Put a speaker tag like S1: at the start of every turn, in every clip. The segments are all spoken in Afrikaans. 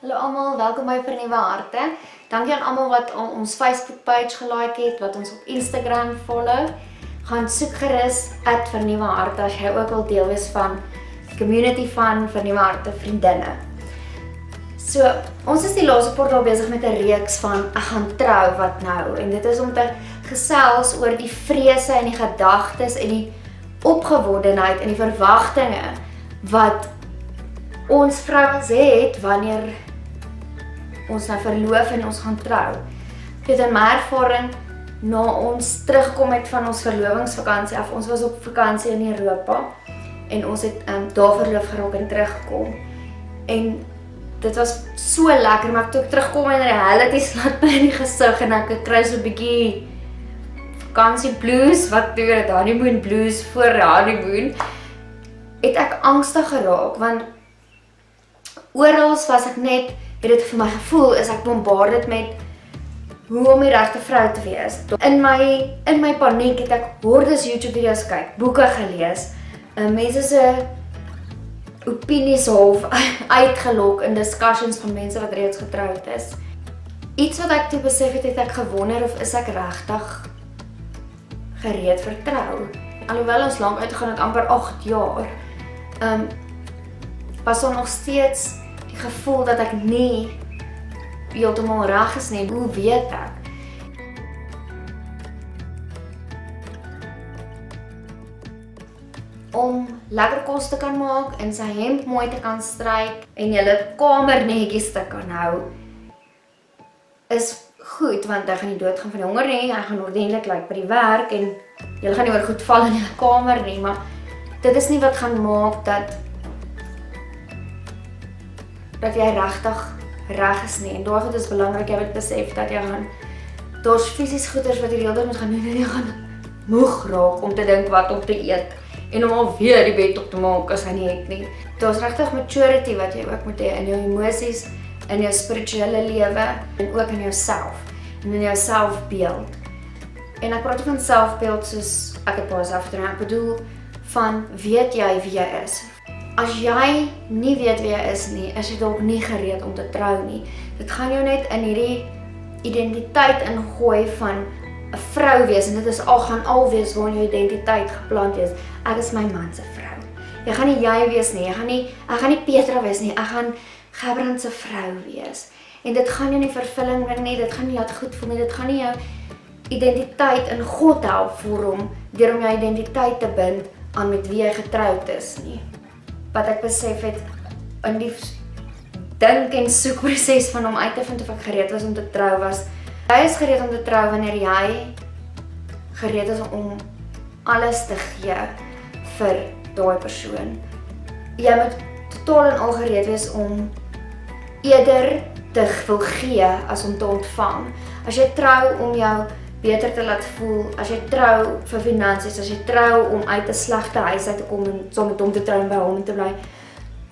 S1: Hallo almal, welkom by Vernuwe Harte. Dankie aan almal wat ons Facebook page gelike het, wat ons op Instagram follow. Gaan soek gerus @Vernuwe Harte as jy ook wil deel wees van die community van Vernuwe Harte vriendinne. So, ons is die laaste portaal besig met 'n reeks van ek gaan trou, wat nou? En dit is om te gesels oor die vrese en die gedagtes en die opgewondenheid en die verwagtinge wat ons vrouens het wanneer ons nou verloof en ons gaan trou. Ek het in my ervaring, na ons terugkom het van ons verlovingsvakansie af, ons was op vakansie in Europa en ons het daar verloof geraak en teruggekom. En dit was so lekker, maar toe ek terugkom en reality slaat my in die gesig en ek kry so 'n bietjie vakansie blues, wat doen dit, honeymoon blues voor honeymoon, het ek angstig geraak, want oral was ek net, het dit vir my gevoel, is ek bombarded met hoe om die regte vrou te wees. In my paniek het ek hordes YouTube video's kyk, boeke gelees, mense se opinies half uitgelok in discussions van mense wat reeds getroud is. Iets wat ek toe besef het ek gewonder of is ek regtig gereed vir trou. Alhoewel ons lank uitgegaan het, amper 8 jaar, was daar nog steeds die gevoel dat ek nie heeltemal reg is nie. Hoe weet ek? Om lekker kos te kan maak en sy hemp mooi te kan stryk en julle kamer netjies te kan hou, is goed, want hy gaan nie doodgaan van honger nie, hy gaan ordentlik lyk by die werk en julle gaan nie oor goed val in die kamer nie, maar dit is nie wat gaan maak dat jy regtig reg is nie. En daarvoor is belangrik jy moet besef dat jy gaan, daar's fisies goeders wat jy die hele tyd moet gaan doen en jy gaan moeg raak om te dink wat om te eet en om alweer die bed op te maak as hy nie het nie. Daar's regtig maturity wat jy ook moet hê in jou emosies, in jou spirituele lewe en ook in jouself en in jou selfbeeld. En ek praat van selfbeeld soos ek het pas afgedoen, ek bedoel van weet jy wie jy is. As jy nie weet wie jy is nie, is jy dalk nie gereed om te trou nie. Dit gaan jou net in hierdie identiteit ingooi van 'n vrou wees en dit is gaan al wees waar jou identiteit geplant is. Ek is my man se vrou. Jy gaan nie jy wees nie, ek gaan nie Petra wees nie, ek gaan Gerbrand se vrou wees. En dit gaan jou nie vervulling bring nie, dit gaan nie laat goed voel nie, dit gaan nie jou identiteit in God help vorm deur om jou identiteit te bind aan met wie jy getroud is nie. Wat ek besef het in die dink en soek proses van om uit te vind of ek gereed was om te trou was. Jy is gereed om te trou wanneer jy gereed is om alles te gee vir daai persoon. Jy moet totaal en al gereed wees om eerder te wil gee as om te ontvang. As jy trou om jou beter te laat voel, as jy trou vir finansies, as jy trou om uit 'n slegte huis uit te kom en saam met hom te trou en by hom te bly,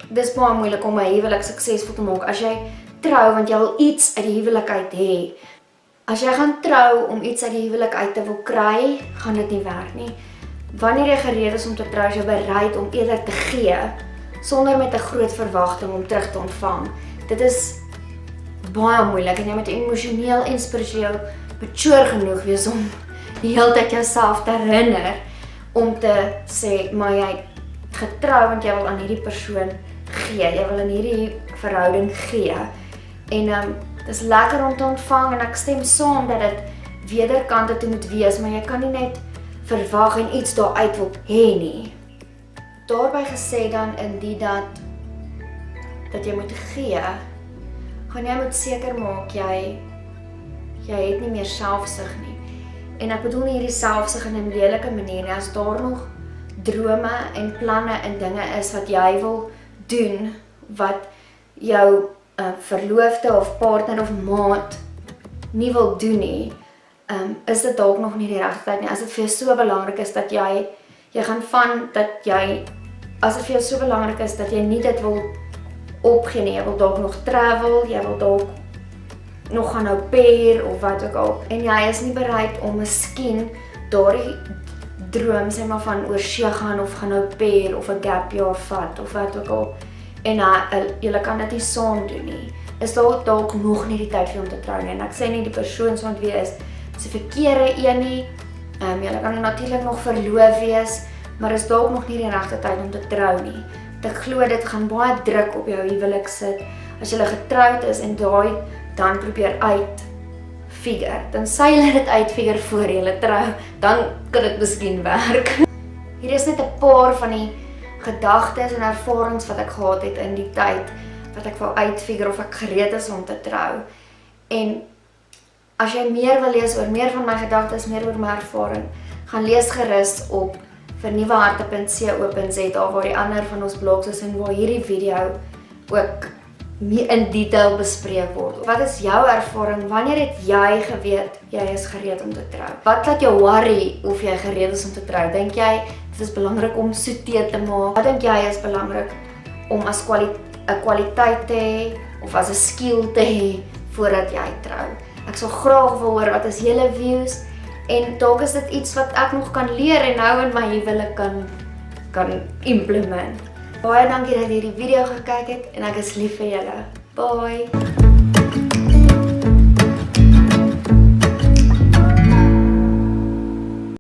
S1: dis baie moeilik om 'n huwelik suksesvol te maak. As jy trou want jy wil iets uit die huwelik uit hê, as jy gaan trou om iets uit die huwelik uit te wil kry, gaan dit nie werk nie. Wanneer jy gereed is om te trou, is jy bereid om eerder te gee, sonder met 'n groot verwagting om terug te ontvang. Dit is baie moeilik en jy moet emosioneel en spiritueel mature genoeg wees om die hele tyd jouself te herinner om te sê, maar jy het getrou want jy wil aan hierdie persoon gee, jy wil in hierdie verhouding gee. En dit is lekker om te ontvang en ek stem saam dat dit wederkante toe moet wees, maar jy kan nie net verwag en iets daaruit wil hê nie. Daarby gesê dan indien dat jy moet gee, gaan jy moet seker maak jy het nie meer selfsug nie. En ek bedoel nie hierdie selfsug in 'n lelike manier nie, as daar nog drome en planne en dinge is wat jy wil doen, wat jou verloofde of partner of maat nie wil doen nie, is dit dalk nog nie die regte tyd nie. As dit vir jou so belangrik is dat jy gaan van dat jy, as dit vir jou so belangrik is dat jy nie dit wil opgee nie, jy wil dalk nog travel, jy wil dalk nog gaan au pair of wat ook al, en jy is nie bereid om miskien daardie droom sê maar van oorsee gaan of gaan au pair of 'n gap jaar vat of wat ook al, en julle kan dit nie saam doen nie. is dalk nog nie die tyd vir jou om te trou nie. En ek sê nie die persoon so ontwee is die verkeerde een nie. Julle kan natuurlik nog verloof wees, maar is dalk nog nie die regte tyd om te trou nie. Ek glo dit gaan baie druk op jou huwelik sit. As jy getroud is en daai dan probeer uitfigure, dan sê jy dit uitfigure voor jy trou, dan kan dit miskien werk. Hier is net 'n paar van die gedagtes en ervarings wat ek gehad het in die tyd wat ek wou uitfigure of ek gereed is om te trou. En as jy meer wil lees oor meer van my gedagtes, meer oor my ervaring, gaan lees gerus op vernuweharte.co.za waar die ander van ons blogs is en waar hierdie video ook meer in detail bespreek word. Wat is jou ervaring? Wanneer het jy geweet jy is gereed om te trou? Wat laat jou worry of jy gereed is om te trou? Dink jy dit is belangrik om so tee te maak? Wat dink jy is belangrik om as 'n kwaliteit te hê of as 'n skill te hê voordat jy trou? Ek sal graag wil hoor wat is julle views en dalk is dit iets wat ek nog kan leer en nou in my huwelik kan implement. Baie dankie dat jy hierdie video gekyk het en ek is lief vir julle. Bye!